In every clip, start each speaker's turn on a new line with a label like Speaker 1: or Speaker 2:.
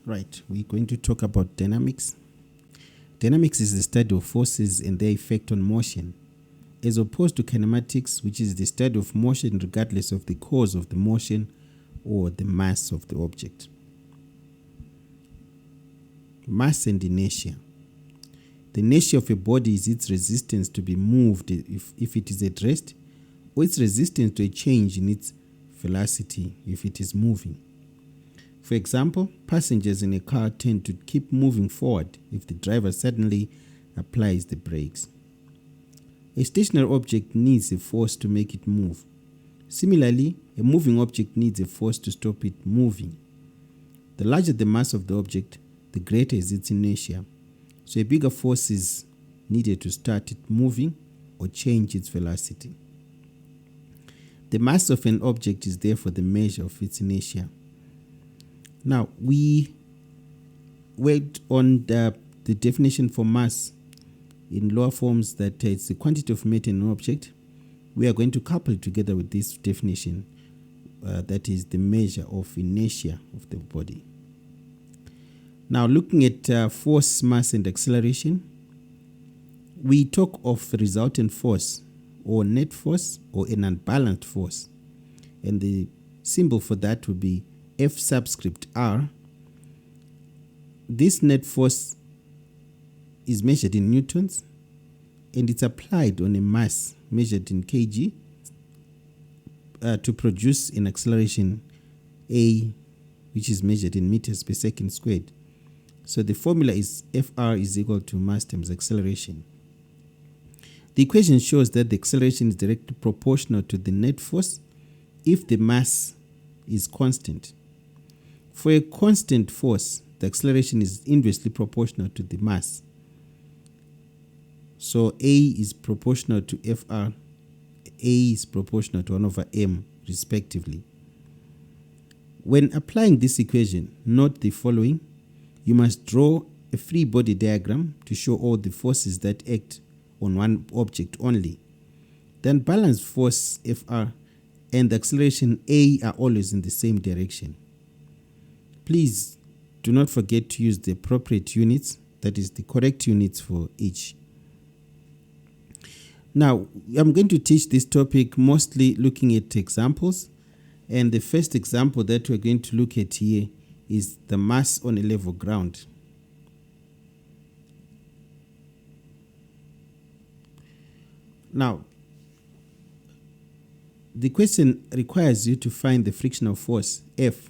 Speaker 1: Right, we're going to talk about dynamics. Dynamics is the study of forces and their effect on motion, as opposed to kinematics, which is the study of motion regardless of the cause of the motion or the mass of the object. Mass and inertia. The inertia of a body is its resistance to be moved if it is at rest, or its resistance to a change in its velocity if it is moving. For example, passengers in a car tend to keep moving forward if the driver suddenly applies the brakes. A stationary object needs a force to make it move. Similarly, a moving object needs a force to stop it moving. The larger the mass of the object, the greater is its inertia. So a bigger force is needed to start it moving or change its velocity. The mass of an object is therefore the measure of its inertia. Now, we worked on the definition for mass in lower forms, that it's the quantity of matter in an object. We are going to couple it together with this definition, that is the measure of inertia of the body. Now, looking at force, mass, and acceleration, we talk of resultant force or net force or an unbalanced force. And the symbol for that would be F subscript R. This net force is measured in newtons and it's applied on a mass measured in kg to produce an acceleration A, which is measured in meters per second squared. So the formula is Fr is equal to mass times acceleration. The equation shows that the acceleration is directly proportional to the net force if the mass is constant. For a constant force, the acceleration is inversely proportional to the mass. So A is proportional to Fr, A is proportional to 1 over m, respectively. When applying this equation, note the following. You must draw a free body diagram to show all the forces that act on one object only. Then balanced force Fr and the acceleration A are always in the same direction. Please do not forget to use the appropriate units, that is the correct units for each. Now, I'm going to teach this topic mostly looking at examples, and the first example that we're going to look at here is the mass on a level ground. Now, the question requires you to find the frictional force, F,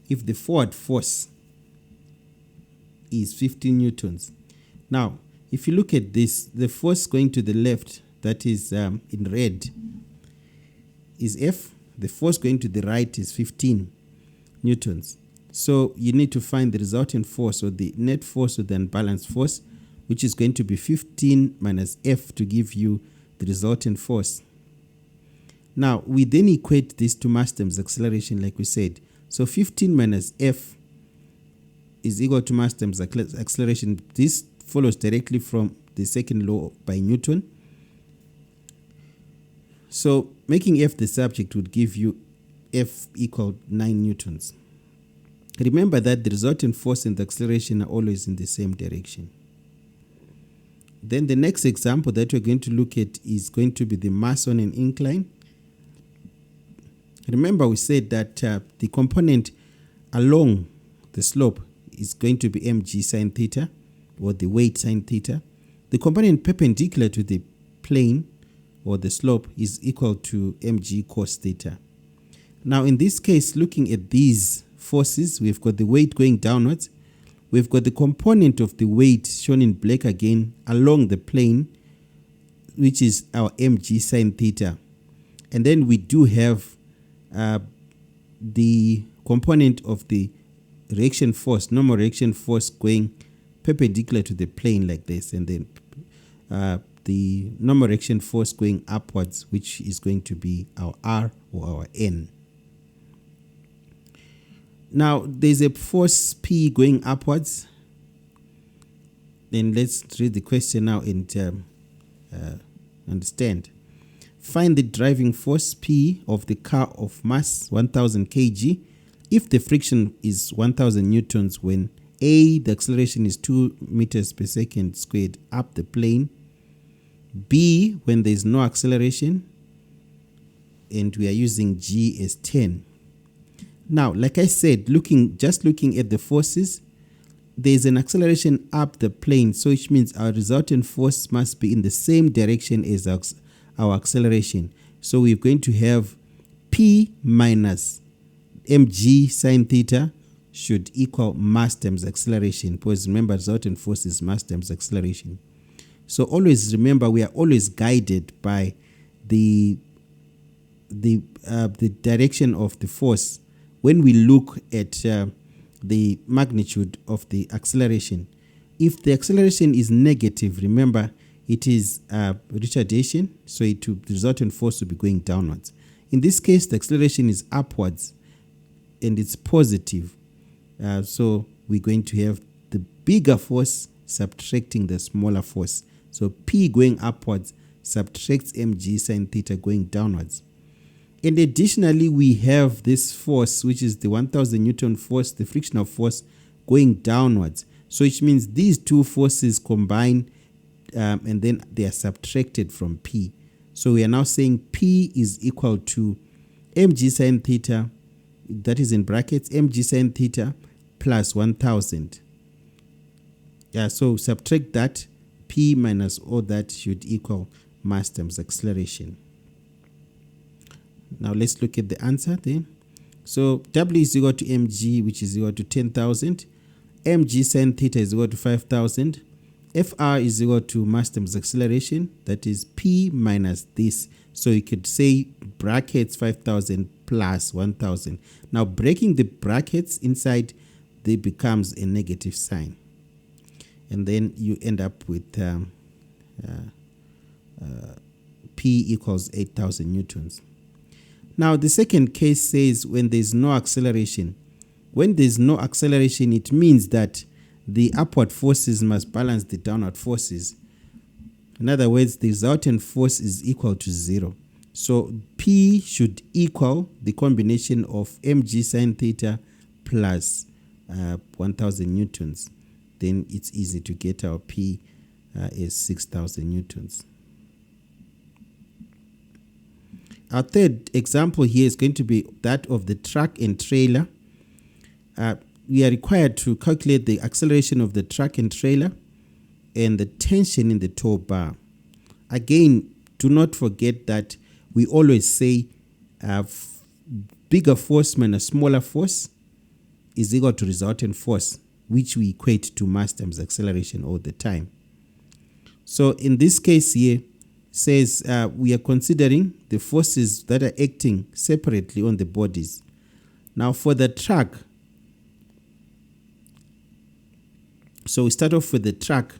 Speaker 1: if the forward force is 15 newtons. Now, if you look at this, the force going to the left, that is in red, is F. The force going to the right is 15 newtons. So you need to find the resultant force, or the net force, or the unbalanced force, which is going to be 15 minus F to give you the resultant force. Now, we then equate this to mass times acceleration, like we said. So 15 minus F is equal to mass times acceleration. This follows directly from the second law by Newton. So making F the subject would give you F equal 9 newtons. Remember that the resultant force and the acceleration are always in the same direction. Then the next example that we're going to look at is going to be the mass on an incline. Remember, we said that the component along the slope is going to be mg sine theta, or the weight sine theta. The component perpendicular to the plane or the slope is equal to mg cos theta. Now, in this case, looking at these forces, we've got the weight going downwards. We've got the component of the weight shown in black again along the plane, which is our mg sine theta. And then we do have the component of the reaction force, normal reaction force, going perpendicular to the plane like this, and then the normal reaction force going upwards, which is going to be our R or our N. Now, there's a force P going upwards. Then let's read the question now and understand. Find the driving force P of the car of mass 1000 kg if the friction is 1000 newtons when A, the acceleration is 2 meters per second squared up the plane, B, when there is no acceleration, and we are using G as 10. Now, like I said, just looking at the forces, there is an acceleration up the plane, so which means our resultant force must be in the same direction as our acceleration. So we're going to have P minus mg sine theta should equal mass times acceleration, because remember, resultant force is mass times acceleration. So always remember, we are always guided by the direction of the force when we look at the magnitude of the acceleration. If the acceleration is negative, remember it is retardation, so the resultant force will be going downwards. In this case, the acceleration is upwards and it's positive. So we're going to have the bigger force subtracting the smaller force. So P going upwards subtracts mg sine theta going downwards. And additionally, we have this force, which is the 1000 Newton force, the frictional force, going downwards. So which means these two forces combine and then they are subtracted from P. So we are now saying P is equal to mg sine theta, that is in brackets, mg sine theta plus 1000. So subtract that, P minus all that should equal mass times acceleration. Now let's look at the answer then. So W is equal to mg, which is equal to 10,000. Mg sine theta is equal to 5,000. Fr is equal to mass times acceleration, that is P minus this. So you could say brackets 5,000 plus 1,000. Now breaking the brackets inside, there becomes a negative sign. And then you end up with P equals 8,000 newtons. Now the second case says when there is no acceleration. When there is no acceleration, it means that the upward forces must balance the downward forces. In other words, the resultant force is equal to 0. So P should equal the combination of mg sine theta plus 1000 newtons. Then it's easy to get our P as 6000 newtons. Our third example here is going to be that of the truck and trailer. We are required to calculate the acceleration of the truck and trailer and the tension in the tow bar. Again, do not forget that we always say bigger force minus smaller force is equal to resultant force, which we equate to mass times acceleration all the time. So in this case here, says we are considering the forces that are acting separately on the bodies. Now for the truck, so we start off with the truck.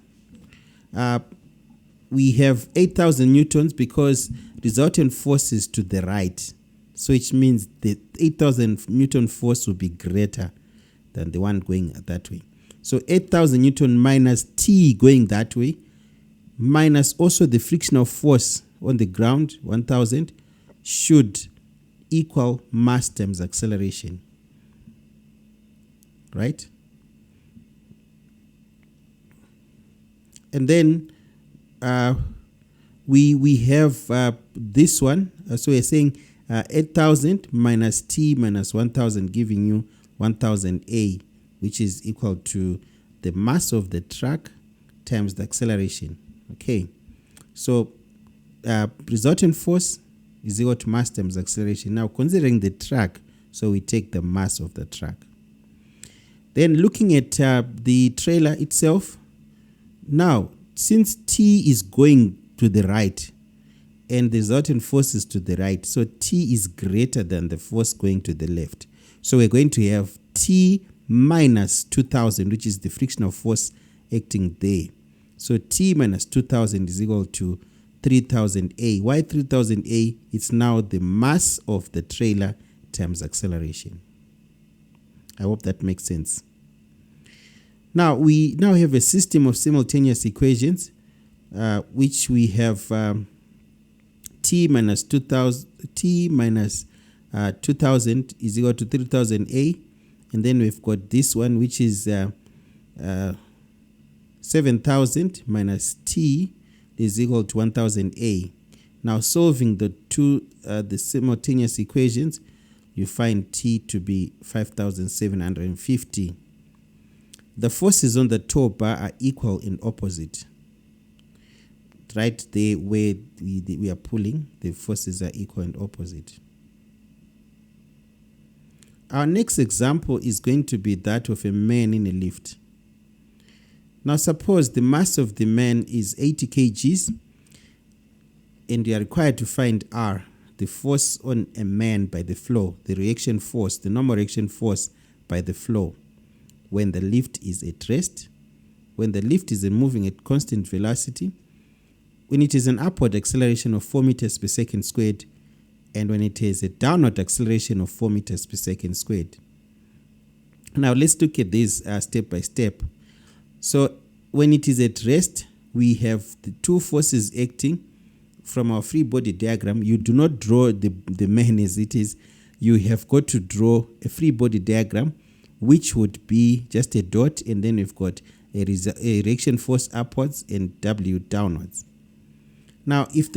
Speaker 1: We have 8,000 newtons because resultant force is to the right. So which means the 8,000 newton force will be greater than the one going that way. So 8,000 newton minus T going that way, minus also the frictional force on the ground, 1000, should equal mass times acceleration. Right? And then we have this one. So we're saying 8,000 minus T minus 1000, giving you 1000 A, which is equal to the mass of the truck times the acceleration. Okay, so resultant force is equal to mass times acceleration. Now considering the truck, so we take the mass of the truck. Then looking at the trailer itself, now since T is going to the right and the resultant force is to the right, so T is greater than the force going to the left. So we're going to have T minus 2000, which is the frictional force acting there. So T minus 2000 is equal to 3000 A. Why 3000 A? It's now the mass of the trailer times acceleration. I hope that makes sense. Now we have a system of simultaneous equations, which we have T minus 2000, T minus 2000 is equal to 3000 A, and then we've got this one, which is 7000 minus T is equal to 1000 A. Now solving the the simultaneous equations, you find T to be 5750. The forces on the top bar are equal and opposite. Right there where we are pulling, the forces are equal and opposite. Our next example is going to be that of a man in a lift. Now suppose the mass of the man is 80 kgs and you are required to find R, the force on a man by the floor, the reaction force, the normal reaction force by the floor when the lift is at rest, when the lift is moving at constant velocity, when it is an upward acceleration of 4 meters per second squared, and when it is a downward acceleration of 4 meters per second squared. Now let's look at this step by step. So when it is at rest, we have the two forces acting. From our free body diagram, you do not draw the man as it is. You have got to draw a free body diagram, which would be just a dot, and then we've got a reaction force upwards and W downwards. Now if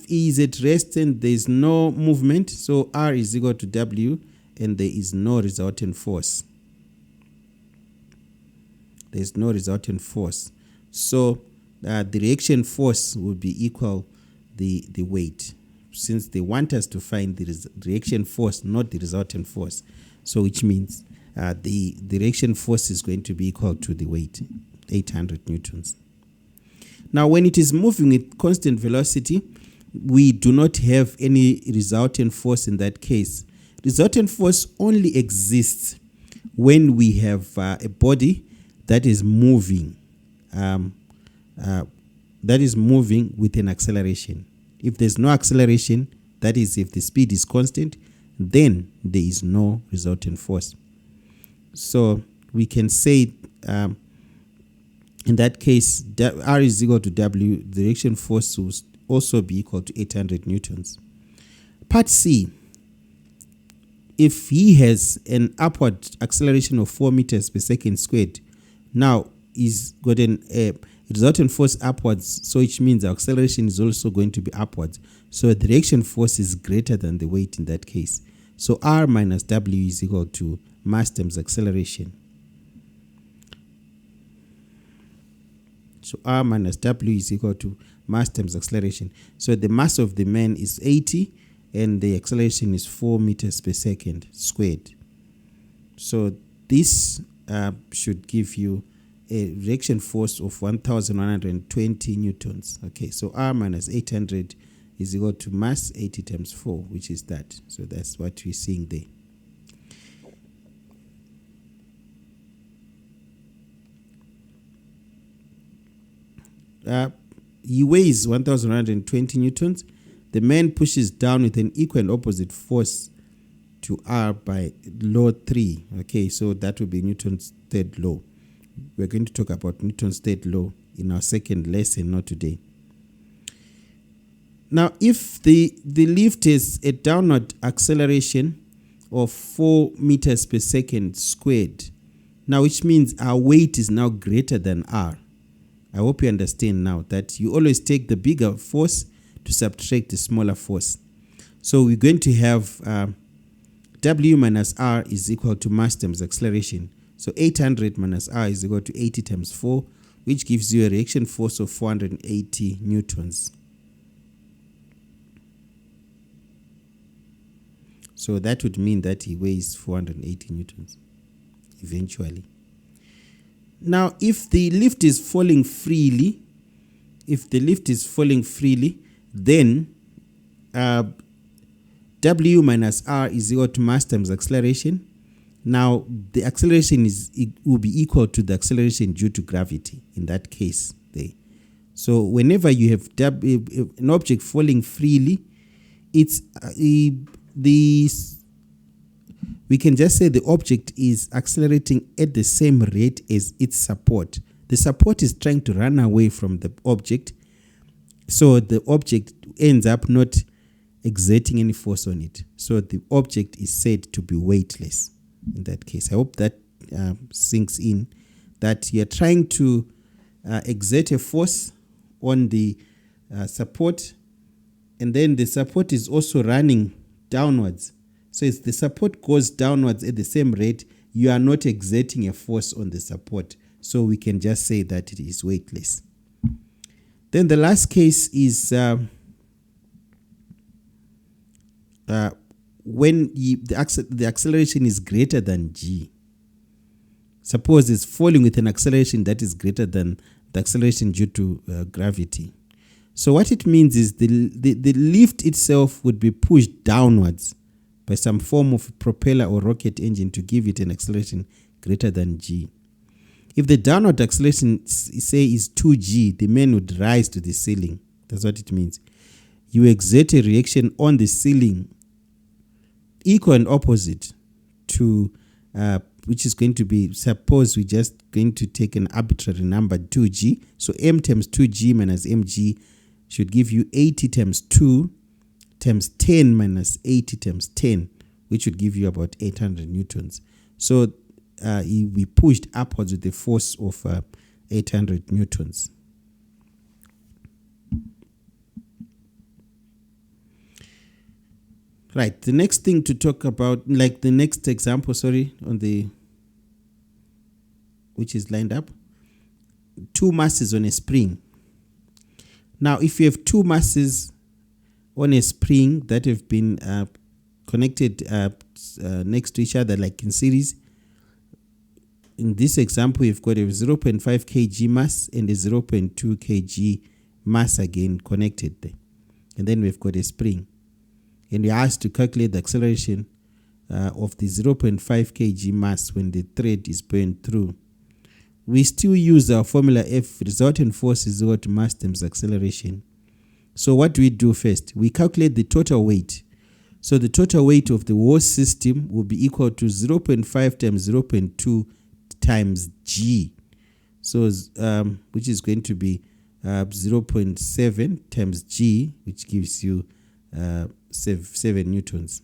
Speaker 1: E is at rest and there is no movement, so R is equal to W and there is no resultant force. There is no resultant force. So the reaction force will be equal the weight, since they want us to find the reaction force, not the resultant force. So which means the reaction force is going to be equal to the weight, 800 newtons. Now when it is moving at constant velocity, we do not have any resultant force in that case. Resultant force only exists when we have a body that is moving with an acceleration. If there's no acceleration, that is if the speed is constant, then there is no resultant force. So we can say in that case, R is equal to W, the reaction force will also be equal to 800 newtons. Part C, if he has an upward acceleration of 4 meters per second squared, now he's got a resultant force upwards, so which means the acceleration is also going to be upwards. So the reaction force is greater than the weight in that case. So R minus W is equal to mass times acceleration. So R minus W is equal to mass times acceleration. So the mass of the man is 80 and the acceleration is 4 meters per second squared. So this should give you a reaction force of 1120 newtons. Okay, so R minus 800 is equal to mass 80 times 4, which is that. So that's what we're seeing there. He weighs 1120 newtons. The man pushes down with an equal and opposite force to R by law 3. Okay, so that will be Newton's third law. We're going to talk about Newton's third law in our second lesson, not today. Now, if the lift is a downward acceleration of 4 meters per second squared, now which means our weight is now greater than R. I hope you understand now that you always take the bigger force to subtract the smaller force. So we're going to have W minus R is equal to mass times acceleration. So 800 minus R is equal to 80 times 4, which gives you a reaction force of 480 newtons. So that would mean that he weighs 480 newtons eventually. Now, if the lift is falling freely, then W minus R is equal to mass times acceleration. Now, the acceleration will be equal to the acceleration due to gravity in that case there. So whenever you have an object falling freely, it's we can just say the object is accelerating at the same rate as its support. The support is trying to run away from the object, so the object ends up not exerting any force on it. So the object is said to be weightless in that case. I hope that sinks in, that you're trying to exert a force on the support, and then the support is also running downwards. So if the support goes downwards at the same rate, you are not exerting a force on the support. So we can just say that it is weightless. Then the last case is when the acceleration is greater than g. Suppose it's falling with an acceleration that is greater than the acceleration due to gravity. So what it means is the lift itself would be pushed downwards by some form of propeller or rocket engine to give it an acceleration greater than g. If the downward acceleration, say, is 2g, the man would rise to the ceiling. That's what it means. You exert a reaction on the ceiling equal and opposite to, which is going to be, suppose we're just going to take an arbitrary number, 2g. So m times 2g minus mg should give you 80 times 2 times 10 minus 80 times 10, which would give you about 800 newtons. So we pushed upwards with the force of 800 newtons. Right, the next thing to talk about, like the next example, on the, which is lined up, two masses on a spring. Now, if you have two masses on a spring that have been connected next to each other, like in series, in this example, we've got a 0.5 kg mass and a 0.2 kg mass again connected there. And then we've got a spring. And we're asked to calculate the acceleration of the 0.5 kg mass when the thread is burned through. We still use our formula F, resultant force is equal to mass times acceleration. So what do we do first? We calculate the total weight. So the total weight of the whole system will be equal to 0.5 times 0.2 times g. So which is going to be 0.7 times g, which gives you 7 newtons.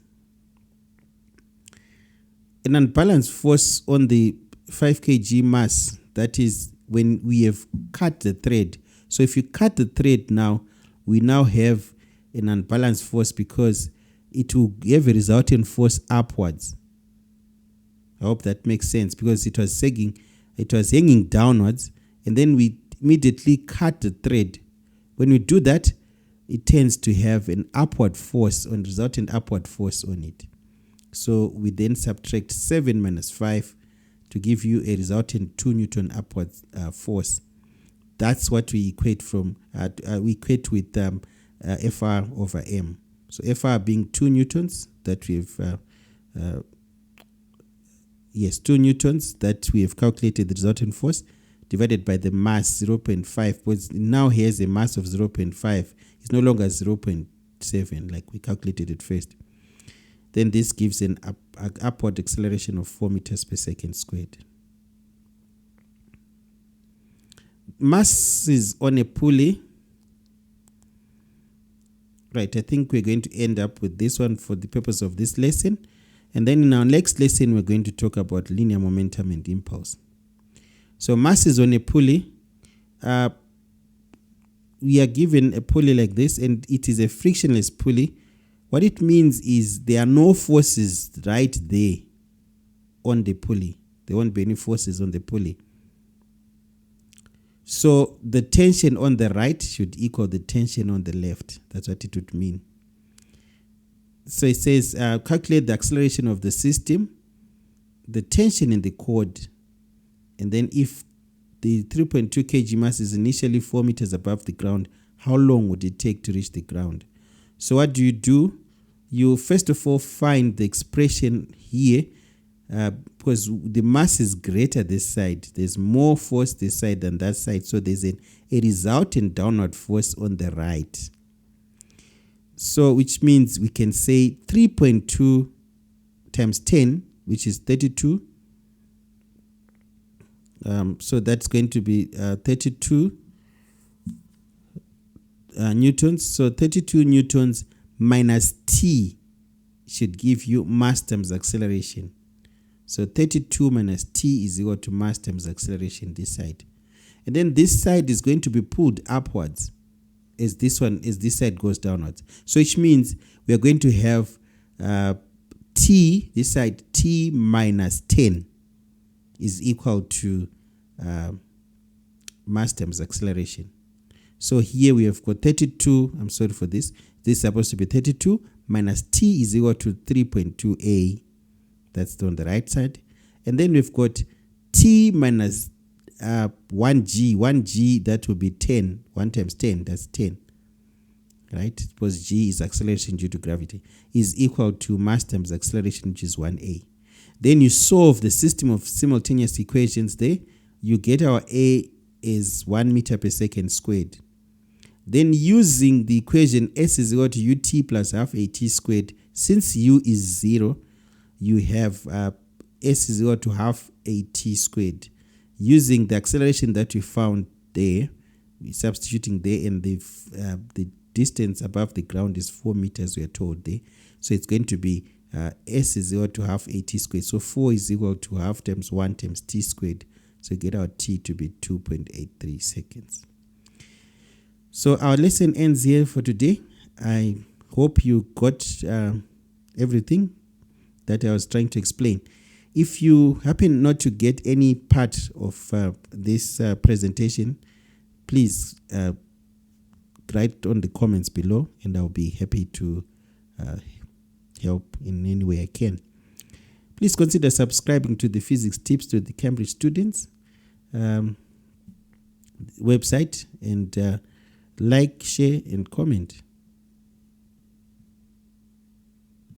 Speaker 1: An unbalanced force on the 5 kg mass, that is when we have cut the thread. So if you cut the thread now, we now have an unbalanced force because it will have a resultant force upwards. I hope that makes sense, because it was hanging downwards, and then we immediately cut the thread. When we do that, it tends to have an upward force, resultant upward force on it. So we then subtract 7 minus 5 to give you a resultant 2 Newton upward force. That's what we equate from. We equate with Fr over m. So Fr being 2 newtons that we've 2 newtons that we have calculated the resultant force, divided by the mass 0.5, because now here's a mass of 0.5. It's no longer 0.7 like we calculated it first. Then this gives an upward acceleration of 4 meters per second squared. Mass is on a pulley. Right, I think we're going to end up with this one for the purpose of this lesson. And then in our next lesson, we're going to talk about linear momentum and impulse. So mass is on a pulley. We are given a pulley like this, and it is a frictionless pulley. What it means is there are no forces right there on the pulley. There won't be any forces on the pulley. So the tension on the right should equal the tension on the left. That's what it would mean. So it says calculate the acceleration of the system, the tension in the cord, and then if the 3.2 kg mass is initially 4 meters above the ground, how long would it take to reach the ground? So what do? You first of all find the expression here, because the mass is greater this side. There's more force this side than that side. So there's a resultant downward force on the right. So which means we can say 3.2 times 10, which is 32. So that's going to be 32 newtons. So 32 newtons minus t should give you mass times acceleration. So 32 minus t is equal to mass times acceleration this side. And then this side is going to be pulled upwards as this side goes downwards. So which means we are going to have t, this side, t minus 10 is equal to mass times acceleration. So here we have got 32, I'm sorry for this. This is supposed to be 32 minus t is equal to 3.2a. That's on the right side. And then we've got t minus 1g. 1g, that will be 10. 1 times 10, that's 10. Right? Because g is acceleration due to gravity, is equal to mass times acceleration, which is 1a. Then you solve the system of simultaneous equations there. You get our a is 1 meter per second squared. Then using the equation s is equal to ut plus half at squared, since u is 0, you have s is equal to half at squared. Using the acceleration that we found there, we're substituting there, and the distance above the ground is 4 meters, we are told there. So it's going to be s is equal to half at squared. So 4 is equal to half times 1 times t squared. So get our t to be 2.83 seconds. So our lesson ends here for today. I hope you got everything that I was trying to explain. If you happen not to get any part of this presentation, please write on the comments below, and I'll be happy to help in any way I can. Please consider subscribing to the Physics Tips to the Cambridge Students website, and like, share, and comment.